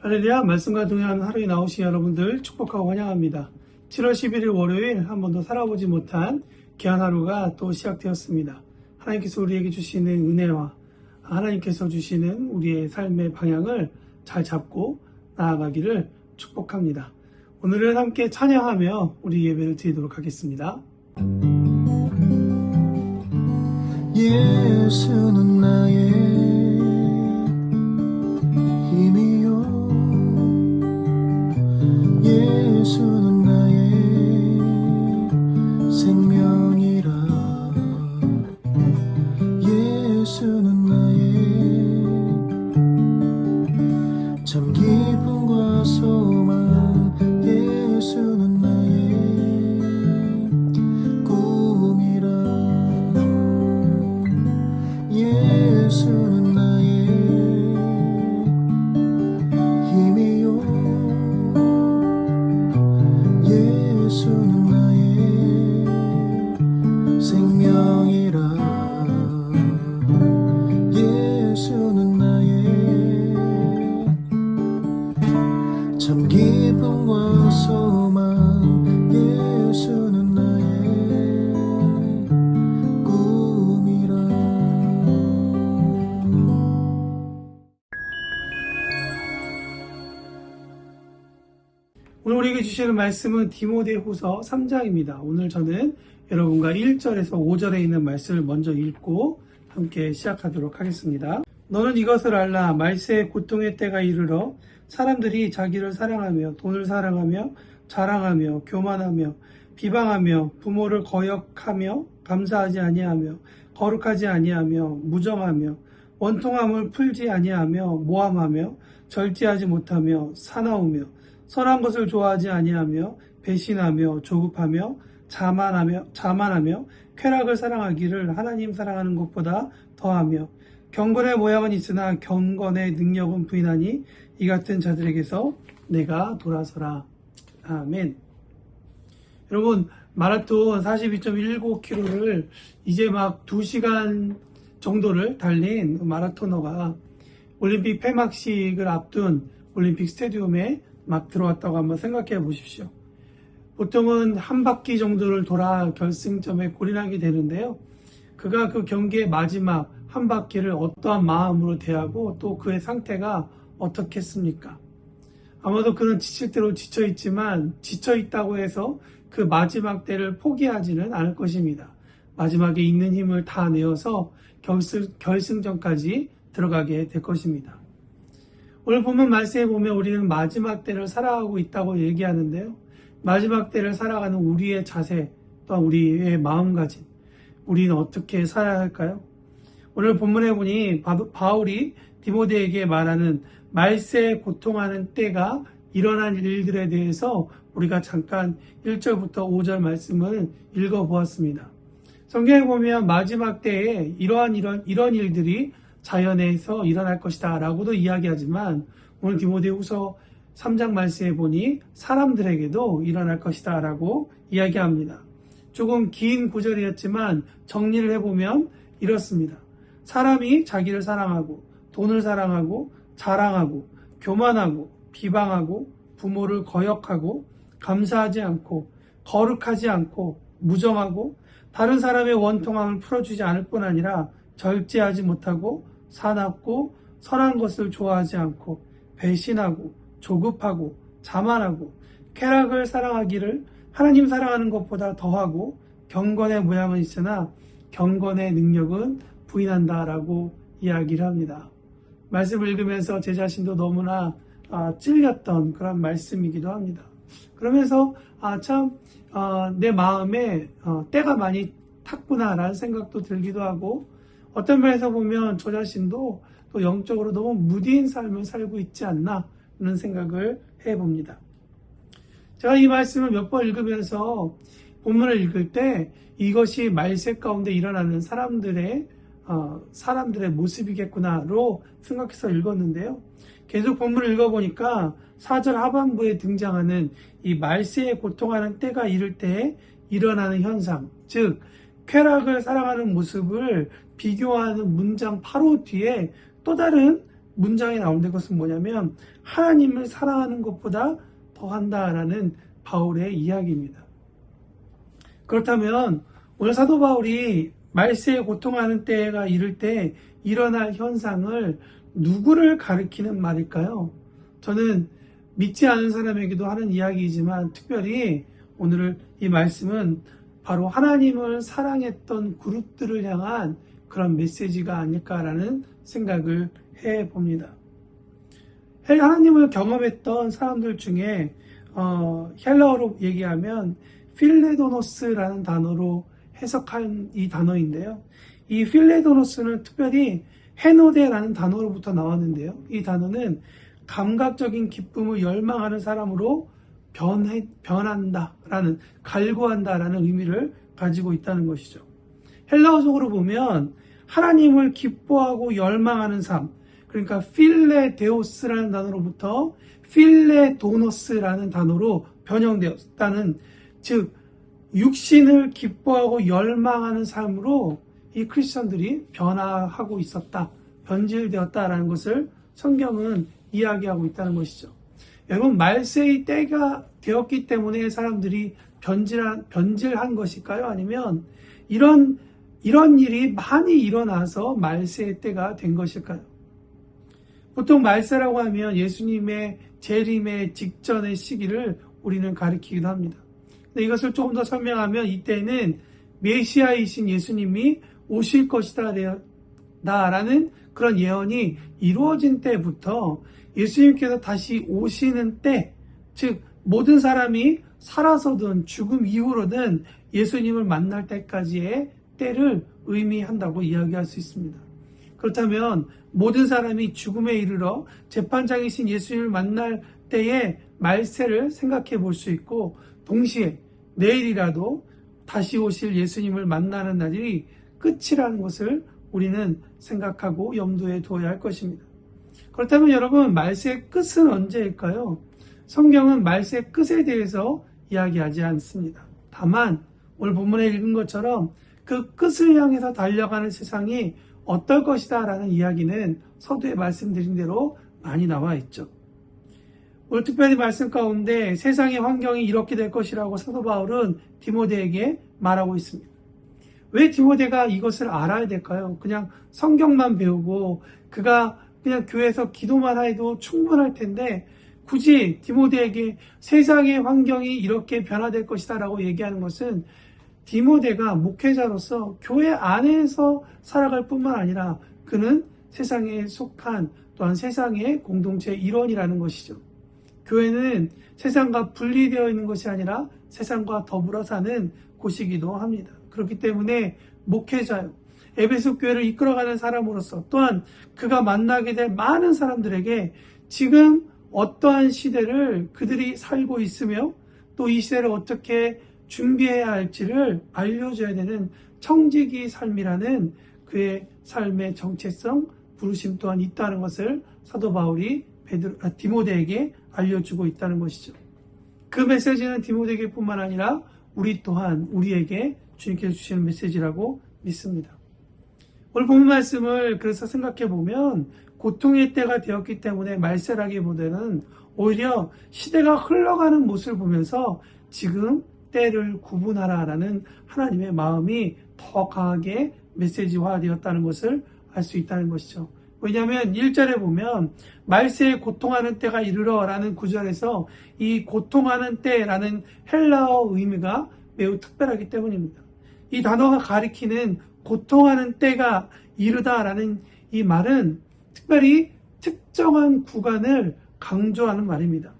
할렐루야, 말씀과 동행하는 하루에 나오신 여러분들 축복하고 환영합니다. 7월 11일 월요일 한 번도 살아보지 못한 귀한 하루가 또 시작되었습니다. 하나님께서 우리에게 주시는 은혜와 하나님께서 주시는 우리의 삶의 방향을 잘 잡고 나아가기를 축복합니다. 오늘은 함께 찬양하며 우리 예배를 드리도록 하겠습니다. 예수는 나의 힘이요, 예수는 나의 생명이라. 예수는 나의 참 기쁨과 소망. 예수는 나의 꿈이라. 예수는 나의 힘이요, 예수는 나의 생명이라. 예수는 나의 참 기쁨과 소망. 예수는 나의 꿈이라. 오늘 우리에게 주시는 말씀은 디모데후서 3장입니다. 오늘 저는 여러분과 1절에서 5절에 있는 말씀을 먼저 읽고 함께 시작하도록 하겠습니다. 너는 이것을 알라. 말세의 고통의 때가 이르러 사람들이 자기를 사랑하며 돈을 사랑하며 자랑하며 교만하며 비방하며 부모를 거역하며 감사하지 아니하며 거룩하지 아니하며 무정하며 원통함을 풀지 아니하며 모함하며 절제하지 못하며 사나우며 선한 것을 좋아하지 아니하며 배신하며 조급하며 자만하며 쾌락을 사랑하기를 하나님 사랑하는 것보다 더하며 경건의 모양은 있으나 경건의 능력은 부인하니 이 같은 자들에게서 내가 돌아서라. 아멘. 여러분, 마라톤 42.19km를 이제 막 2시간 정도를 달린 마라토너가 올림픽 폐막식을 앞둔 올림픽 스테디움에 막 들어왔다고 한번 생각해 보십시오. 보통은 한 바퀴 정도를 돌아 결승점에 골인하게 되는데요. 그가 그 경기의 마지막 한 바퀴를 어떠한 마음으로 대하고 또 그의 상태가 어떻겠습니까? 아마도 그는 지칠 대로 지쳐있지만 지쳐있다고 해서 그 마지막 때를 포기하지는 않을 것입니다. 마지막에 있는 힘을 다 내어서 결승전까지 들어가게 될 것입니다. 오늘 본문 말씀에 보면 우리는 마지막 때를 살아가고 있다고 얘기하는데요. 마지막 때를 살아가는 우리의 자세, 또한 우리의 마음가짐, 우리는 어떻게 살아야 할까요? 오늘 본문에 보니 바울이 디모데에게 말하는 말세에 고통하는 때가 일어난 일들에 대해서 우리가 잠깐 1절부터 5절 말씀을 읽어보았습니다. 성경에 보면 마지막 때에 이런 일들이 자연에서 일어날 것이다 라고도 이야기하지만 오늘 디모데후서 3장 말씀에 보니 사람들에게도 일어날 것이다 라고 이야기합니다. 조금 긴 구절이었지만 정리를 해보면 이렇습니다. 사람이 자기를 사랑하고 돈을 사랑하고 자랑하고 교만하고 비방하고 부모를 거역하고 감사하지 않고 거룩하지 않고 무정하고 다른 사람의 원통함을 풀어주지 않을 뿐 아니라 절제하지 못하고 사납고 선한 것을 좋아하지 않고 배신하고 조급하고 자만하고 쾌락을 사랑하기를 하나님 사랑하는 것보다 더하고 경건의 모양은 있으나 경건의 능력은 부인한다라고 이야기를 합니다. 말씀을 읽으면서 제 자신도 너무나 찔렸던 그런 말씀이기도 합니다. 그러면서 내 마음에 때가 많이 탔구나라는 생각도 들기도 하고 어떤 면에서 보면 저 자신도 또 영적으로 너무 무디인 삶을 살고 있지 않나 하는 생각을 해봅니다. 제가 이 말씀을 몇 번 읽으면서 본문을 읽을 때 이것이 말세 가운데 일어나는 사람들의 모습이겠구나로 생각해서 읽었는데요. 계속 본문을 읽어보니까 4절 하반부에 등장하는 이 말세에 고통하는 때가 이를 때에 일어나는 현상, 즉 쾌락을 사랑하는 모습을 비교하는 문장 바로 뒤에 또 다른 문장이 나오는데 그것은 뭐냐면 하나님을 사랑하는 것보다 더한다라는 바울의 이야기입니다. 그렇다면 오늘 사도 바울이 말세에 고통하는 때가 이를 때 일어날 현상을 누구를 가리키는 말일까요? 저는 믿지 않은 사람에게도 하는 이야기이지만 특별히 오늘 이 말씀은 바로 하나님을 사랑했던 그룹들을 향한 그런 메시지가 아닐까라는 생각을 해봅니다. 하나님을 경험했던 사람들 중에 헬라어로 얘기하면 필레도노스라는 단어로 해석한 이 단어인데요. 이 필레도노스는 특별히 헤노데라는 단어로부터 나왔는데요. 이 단어는 감각적인 기쁨을 열망하는 사람으로 변한다라는, 갈구한다라는 의미를 가지고 있다는 것이죠. 헬라어적으로 보면 하나님을 기뻐하고 열망하는 삶, 그러니까 필레데오스라는 단어로부터 필레도노스라는 단어로 변형되었다는, 즉 육신을 기뻐하고 열망하는 삶으로 이 크리스천들이 변화하고 있었다, 변질되었다라는 것을 성경은 이야기하고 있다는 것이죠. 여러분, 말세의 때가 되었기 때문에 사람들이 변질한 것일까요? 아니면 이런 일이 많이 일어나서 말세의 때가 된 것일까요? 보통 말세라고 하면 예수님의 재림의 직전의 시기를 우리는 가리키기도 합니다. 근데 이것을 조금 더 설명하면 이때는 메시아이신 예수님이 오실 것이다 라는 그런 예언이 이루어진 때부터 예수님께서 다시 오시는 때, 즉 모든 사람이 살아서든 죽음 이후로든 예수님을 만날 때까지의 때를 의미한다고 이야기할 수 있습니다. 그렇다면 모든 사람이 죽음에 이르러 재판장이신 예수님을 만날 때의 말세를 생각해 볼 수 있고, 동시에 내일이라도 다시 오실 예수님을 만나는 날이 끝이라는 것을 우리는 생각하고 염두에 두어야 할 것입니다. 그렇다면 여러분, 말세의 끝은 언제일까요? 성경은 말세의 끝에 대해서 이야기하지 않습니다. 다만 오늘 본문에 읽은 것처럼 그 끝을 향해서 달려가는 세상이 어떨 것이다 라는 이야기는 서두에 말씀드린 대로 많이 나와 있죠. 오늘 특별히 말씀 가운데 세상의 환경이 이렇게 될 것이라고 사도 바울은 디모데에게 말하고 있습니다. 왜 디모데가 이것을 알아야 될까요? 그냥 성경만 배우고 그가 그냥 교회에서 기도만 해도 충분할 텐데 굳이 디모데에게 세상의 환경이 이렇게 변화될 것이다 라고 얘기하는 것은 디모데가 목회자로서 교회 안에서 살아갈 뿐만 아니라 그는 세상에 속한, 또한 세상의 공동체의 일원이라는 것이죠. 교회는 세상과 분리되어 있는 것이 아니라 세상과 더불어 사는 곳이기도 합니다. 그렇기 때문에 목회자요, 에베소 교회를 이끌어가는 사람으로서, 또한 그가 만나게 될 많은 사람들에게 지금 어떠한 시대를 그들이 살고 있으며 또 이 시대를 어떻게 준비해야 할지를 알려줘야 되는 청지기 삶이라는 그의 삶의 정체성, 부르심 또한 있다는 것을 사도 바울이 디모데에게 알려주고 있다는 것이죠. 그 메시지는 디모데에게뿐만 아니라 우리 또한 우리에게 주님께서 주시는 메시지라고 믿습니다. 오늘 본문 말씀을 그래서 생각해 보면 고통의 때가 되었기 때문에 말세라기보다는 오히려 시대가 흘러가는 모습을 보면서 지금 때를 구분하라라는 하나님의 마음이 더 강하게 메시지화되었다는 것을 알 수 있다는 것이죠. 왜냐하면 1절에 보면 말세에 고통하는 때가 이르러라는 구절에서 이 고통하는 때라는 헬라어 의미가 매우 특별하기 때문입니다. 이 단어가 가리키는 고통하는 때가 이르다라는 이 말은 특별히 특정한 구간을 강조하는 말입니다.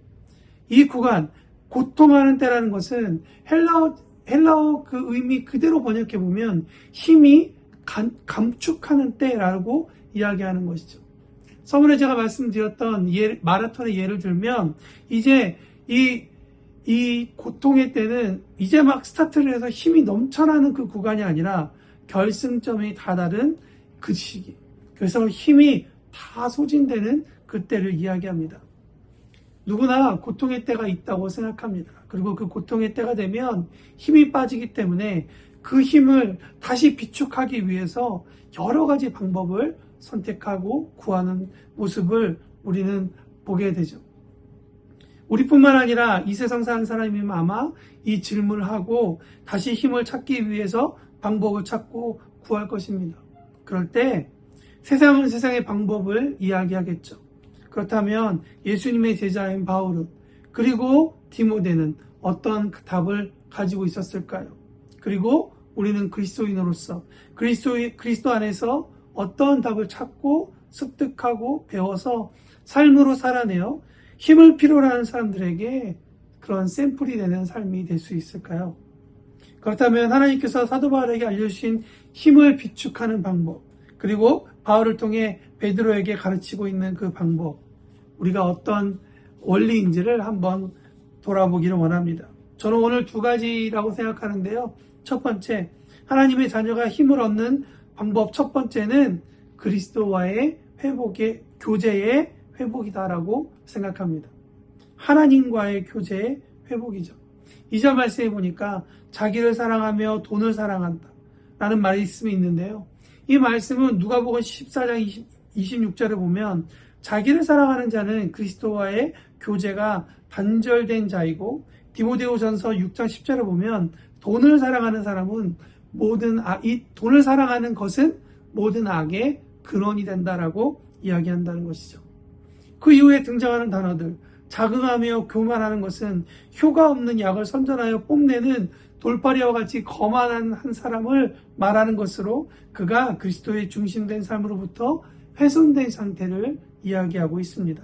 이 구간, 고통하는 때라는 것은 헬라어 그 의미 그대로 번역해 보면 힘이 감축하는 때라고 이야기하는 것이죠. 서문에 제가 말씀드렸던 마라톤의 예를 들면 이제 이 고통의 때는 이제 막 스타트를 해서 힘이 넘쳐나는 그 구간이 아니라 결승점이 다다른 그 시기. 그래서 힘이 다 소진되는 그때를 이야기합니다. 누구나 고통의 때가 있다고 생각합니다. 그리고 그 고통의 때가 되면 힘이 빠지기 때문에 그 힘을 다시 비축하기 위해서 여러 가지 방법을 선택하고 구하는 모습을 우리는 보게 되죠. 우리뿐만 아니라 이 세상 사는 사람이면 아마 이 질문을 하고 다시 힘을 찾기 위해서 방법을 찾고 구할 것입니다. 그럴 때 세상은 세상의 방법을 이야기하겠죠. 그렇다면 예수님의 제자인 바울은 그리고 디모데는 어떤 답을 가지고 있었을까요? 그리고 우리는 그리스도인으로서 그리스도 안에서 어떤 답을 찾고 습득하고 배워서 삶으로 살아내어 힘을 필요로 하는 사람들에게 그런 샘플이 되는 삶이 될 수 있을까요? 그렇다면 하나님께서 사도 바울에게 알려주신 힘을 비축하는 방법, 그리고 바울을 통해 베드로에게 가르치고 있는 그 방법, 우리가 어떤 원리인지를 한번 돌아보기를 원합니다. 저는 오늘 두 가지라고 생각하는데요. 첫 번째, 하나님의 자녀가 힘을 얻는 방법 첫 번째는 그리스도와의 회복의 교제의 회복이다라고 생각합니다. 하나님과의 교제의 회복이죠. 2절 말씀에 보니까 자기를 사랑하며 돈을 사랑한다 라는 말씀이 있는데요. 이 말씀은 누가복음 14장 26절에 보면 자기를 사랑하는 자는 그리스도와의 교제가 단절된 자이고, 디모데후전서 6장 10절에 보면 돈을 사랑하는 사람은 이 돈을 사랑하는 것은 모든 악의 근원이 된다라고 이야기한다는 것이죠. 그 이후에 등장하는 단어들, 자긍하며 교만하는 것은 효과 없는 약을 선전하여 뽐내는 돌파리와 같이 거만한 한 사람을 말하는 것으로 그가 그리스도의 중심된 삶으로부터 훼손된 상태를 이야기하고 있습니다.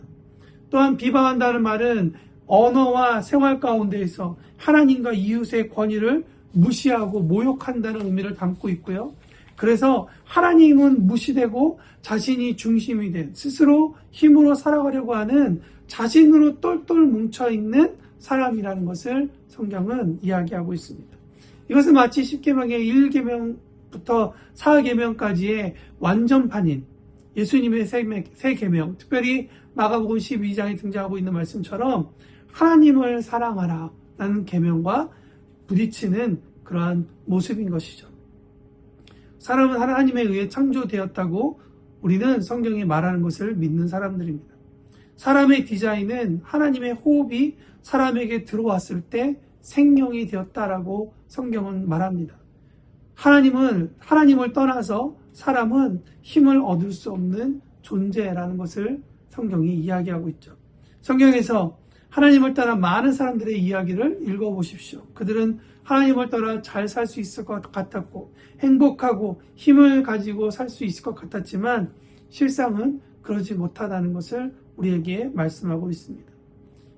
또한 비방한다는 말은 언어와 생활 가운데에서 하나님과 이웃의 권위를 무시하고 모욕한다는 의미를 담고 있고요. 그래서 하나님은 무시되고 자신이 중심이 된, 스스로 힘으로 살아가려고 하는 자신으로 똘똘 뭉쳐있는 사람이라는 것을 성경은 이야기하고 있습니다. 이것은 마치 10계명의 1계명부터 4계명까지의 완전판인 예수님의 세 계명, 특별히 마가복음 12장에 등장하고 있는 말씀처럼 하나님을 사랑하라 라는 계명과 부딪히는 그러한 모습인 것이죠. 사람은 하나님에 의해 창조되었다고 우리는 성경이 말하는 것을 믿는 사람들입니다. 사람의 디자인은 하나님의 호흡이 사람에게 들어왔을 때 생명이 되었다라고 성경은 말합니다. 하나님을 떠나서 사람은 힘을 얻을 수 없는 존재라는 것을 성경이 이야기하고 있죠. 성경에서 하나님을 따라 많은 사람들의 이야기를 읽어보십시오. 그들은 하나님을 따라 잘 살 수 있을 것 같았고 행복하고 힘을 가지고 살 수 있을 것 같았지만 실상은 그러지 못하다는 것을 우리에게 말씀하고 있습니다.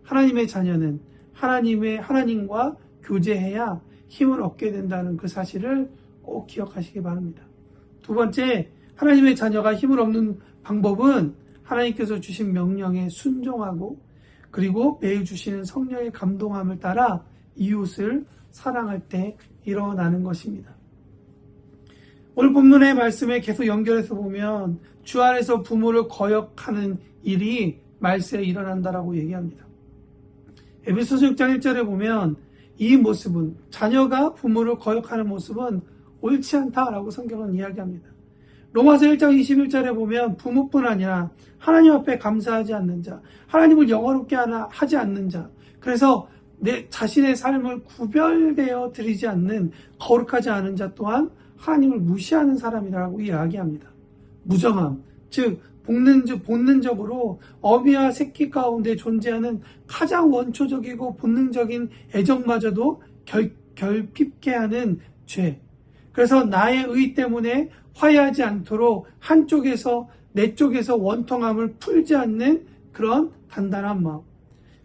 하나님의 자녀는 하나님과 교제해야 힘을 얻게 된다는 그 사실을 꼭 기억하시기 바랍니다. 두 번째, 하나님의 자녀가 힘을 얻는 방법은 하나님께서 주신 명령에 순종하고 그리고 매일 주시는 성령의 감동함을 따라 이웃을 사랑할 때 일어나는 것입니다. 오늘 본문의 말씀에 계속 연결해서 보면 주 안에서 부모를 거역하는 일이 말세에 일어난다라고 얘기합니다. 에베소서 6장 1절에 보면 이 모습은, 자녀가 부모를 거역하는 모습은 옳지 않다라고 성경은 이야기합니다. 로마서 1장 21절에 보면 부모뿐 아니라 하나님 앞에 감사하지 않는 자, 하나님을 영화롭게 하지 않는 자, 그래서 내 자신의 삶을 구별되어 드리지 않는 거룩하지 않은 자 또한 하나님을 무시하는 사람이라고 이야기합니다. 무정함, 즉 본능적으로 어미와 새끼 가운데 존재하는 가장 원초적이고 본능적인 애정마저도 결핍케 하는 죄. 그래서 나의 의 때문에 화해하지 않도록 내 쪽에서 원통함을 풀지 않는 그런 단단한 마음.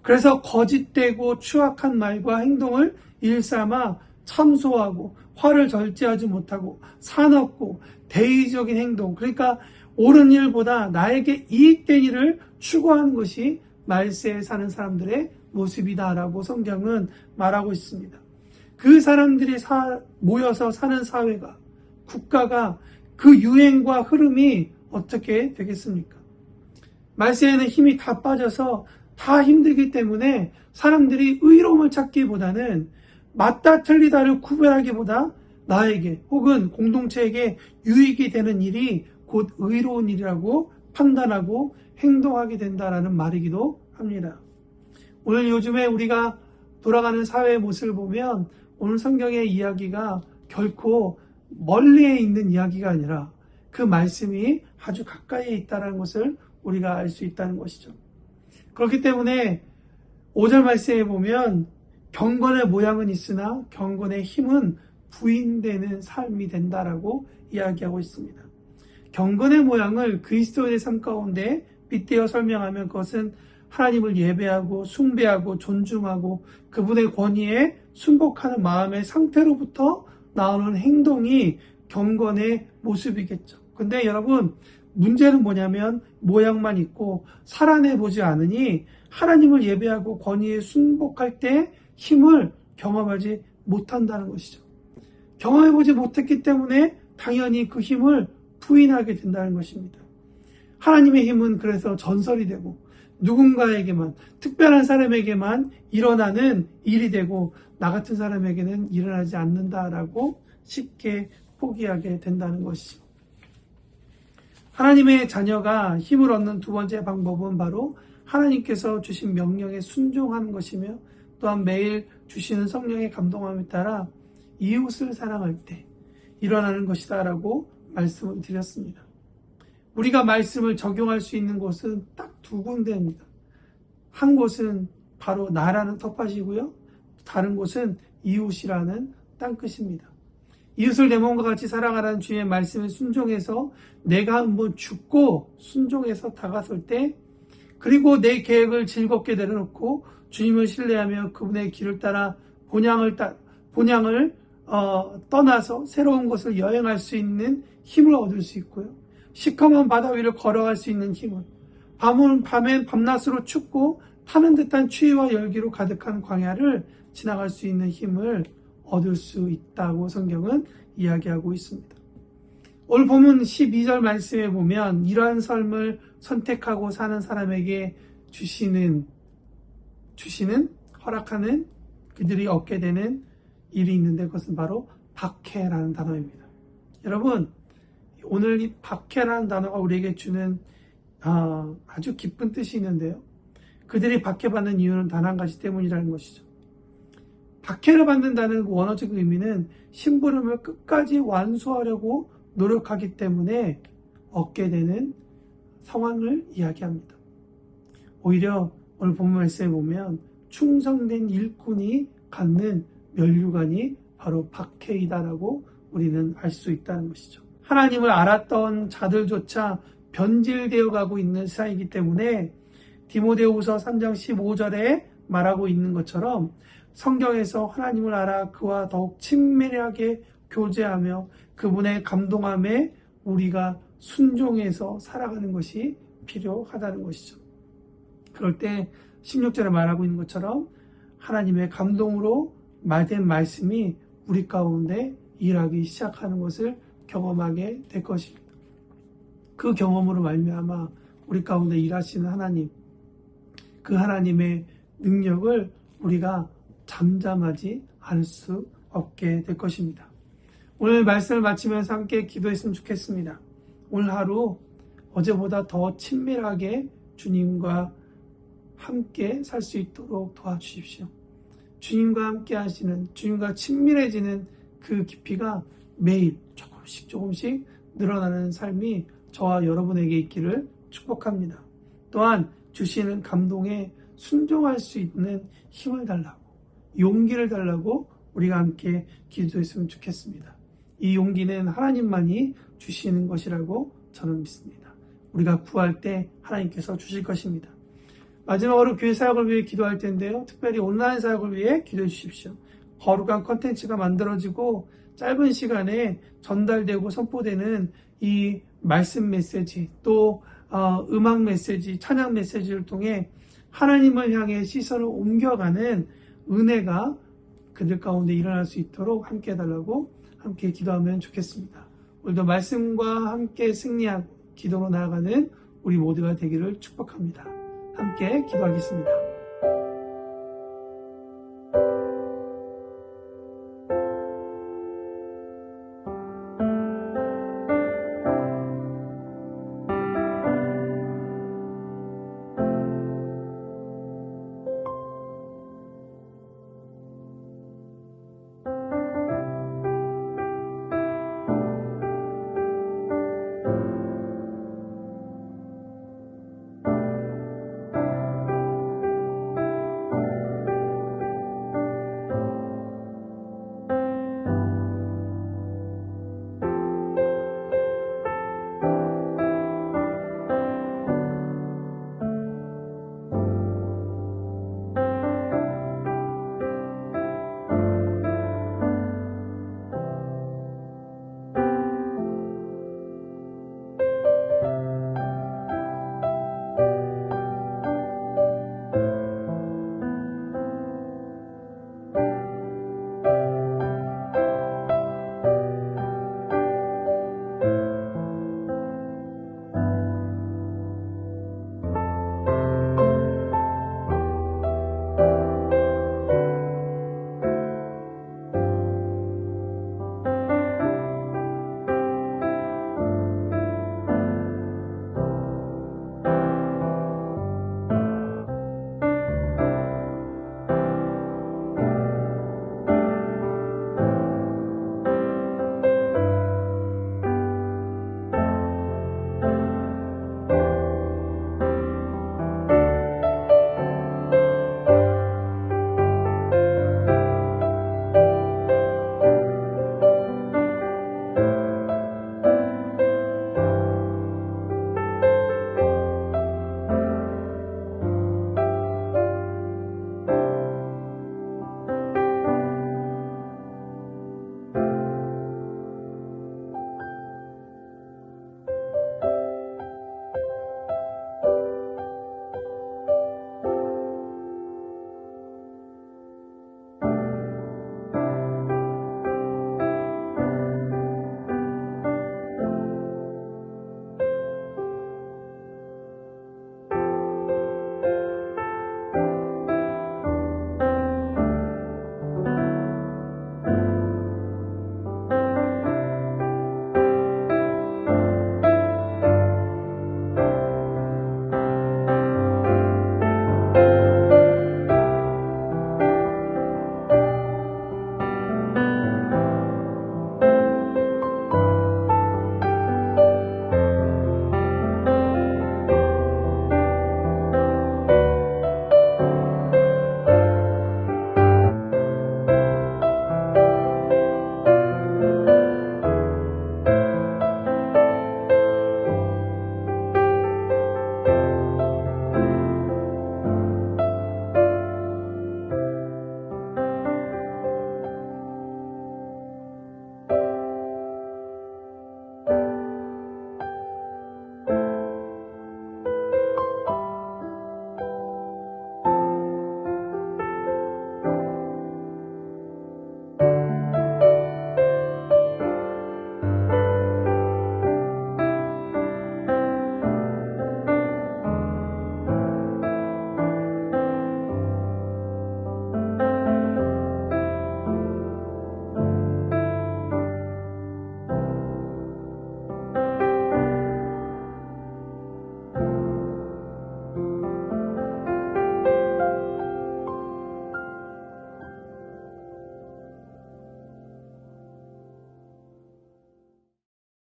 그래서 거짓되고 추악한 말과 행동을 일삼아 참소하고 화를 절제하지 못하고 사납고 대의적인 행동, 그러니까 옳은 일보다 나에게 이익된 일을 추구하는 것이 말세에 사는 사람들의 모습이다라고 성경은 말하고 있습니다. 그 사람들이 모여서 사는 사회가, 국가가, 그 유행과 흐름이 어떻게 되겠습니까? 말세에는 힘이 다 빠져서 다 힘들기 때문에 사람들이 의로움을 찾기보다는 맞다 틀리다를 구별하기보다 나에게 혹은 공동체에게 유익이 되는 일이 곧 의로운 일이라고 판단하고 행동하게 된다라는 말이기도 합니다. 오늘 요즘에 우리가 돌아가는 사회의 모습을 보면 오늘 성경의 이야기가 결코 멀리에 있는 이야기가 아니라 그 말씀이 아주 가까이에 있다는 것을 우리가 알 수 있다는 것이죠. 그렇기 때문에 5절 말씀에 보면 경건의 모양은 있으나 경건의 힘은 부인되는 삶이 된다라고 이야기하고 있습니다. 경건의 모양을 그리스도의 삶 가운데 빗대어 설명하면 그것은 하나님을 예배하고 숭배하고 존중하고 그분의 권위에 순복하는 마음의 상태로부터 나오는 행동이 경건의 모습이겠죠. 근데 여러분, 문제는 뭐냐면 모양만 있고 살아내 보지 않으니 하나님을 예배하고 권위에 순복할 때 힘을 경험하지 못한다는 것이죠. 경험해보지 못했기 때문에 당연히 그 힘을 부인하게 된다는 것입니다. 하나님의 힘은 그래서 전설이 되고 누군가에게만, 특별한 사람에게만 일어나는 일이 되고 나 같은 사람에게는 일어나지 않는다라고 쉽게 포기하게 된다는 것이죠. 하나님의 자녀가 힘을 얻는 두 번째 방법은 바로 하나님께서 주신 명령에 순종하는 것이며 또한 매일 주시는 성령의 감동함에 따라 이웃을 사랑할 때 일어나는 것이다 라고 말씀을 드렸습니다. 우리가 말씀을 적용할 수 있는 곳은 딱 두 군데입니다. 한 곳은 바로 나라는 텃밭이고요. 다른 곳은 이웃이라는 땅끝입니다. 이웃을 내 몸과 같이 사랑하라는 주님의 말씀에 순종해서 내가 한번 죽고 순종해서 다가설 때, 그리고 내 계획을 즐겁게 내려놓고 주님을 신뢰하며 그분의 길을 따라 본향을 떠나서 새로운 곳을 여행할 수 있는 힘을 얻을 수 있고요. 시커먼 바다 위를 걸어갈 수 있는 힘을, 밤엔 밤낮으로 춥고 타는 듯한 추위와 열기로 가득한 광야를 지나갈 수 있는 힘을 얻을 수 있다고 성경은 이야기하고 있습니다. 오늘 본문 12절 말씀에 보면 이러한 삶을 선택하고 사는 사람에게 주시는 허락하는 그들이 얻게 되는 일이 있는데 그것은 바로 박해라는 단어입니다. 여러분, 오늘 이 박해라는 단어가 우리에게 주는 아주 기쁜 뜻이 있는데요. 그들이 박해받는 이유는 단 한 가지 때문이라는 것이죠. 박해를 받는다는 원어적 의미는 심부름을 끝까지 완수하려고 노력하기 때문에 얻게 되는 상황을 이야기합니다. 오히려 오늘 본문 말씀에 보면 충성된 일꾼이 갖는 면류관이 바로 박해이다라고 우리는 알 수 있다는 것이죠. 하나님을 알았던 자들조차 변질되어 가고 있는 시대이기 때문에 디모데후서 3장 15절에 말하고 있는 것처럼 성경에서 하나님을 알아 그와 더욱 친밀하게 교제하며 그분의 감동함에 우리가 순종해서 살아가는 것이 필요하다는 것이죠. 그럴 때 16절에 말하고 있는 것처럼 하나님의 감동으로 말된 말씀이 우리 가운데 일하기 시작하는 것을 경험하게 될 것입니다. 그 경험으로 말미암아 우리 가운데 일하시는 하나님, 그 하나님의 능력을 우리가 잠잠하지 않을 수 없게 될 것입니다. 오늘 말씀을 마치면서 함께 기도했으면 좋겠습니다. 오늘 하루 어제보다 더 친밀하게 주님과 함께 살 수 있도록 도와주십시오. 주님과 함께 하시는, 주님과 친밀해지는 그 깊이가 매일 조금씩 늘어나는 삶이 저와 여러분에게 있기를 축복합니다. 또한 주시는 감동에 순종할 수 있는 힘을 달라고, 용기를 달라고 우리가 함께 기도했으면 좋겠습니다. 이 용기는 하나님만이 주시는 것이라고 저는 믿습니다. 우리가 구할 때 하나님께서 주실 것입니다. 마지막으로 교회 사역을 위해 기도할 텐데요. 특별히 온라인 사역을 위해 기도해 주십시오. 거룩한 컨텐츠가 만들어지고 짧은 시간에 전달되고 선포되는 이 말씀 메시지, 또 음악 메시지, 찬양 메시지를 통해 하나님을 향해 시선을 옮겨가는 은혜가 그들 가운데 일어날 수 있도록 함께 해달라고 함께 기도하면 좋겠습니다. 오늘도 말씀과 함께 승리하고 기도로 나아가는 우리 모두가 되기를 축복합니다. 함께 기도하겠습니다.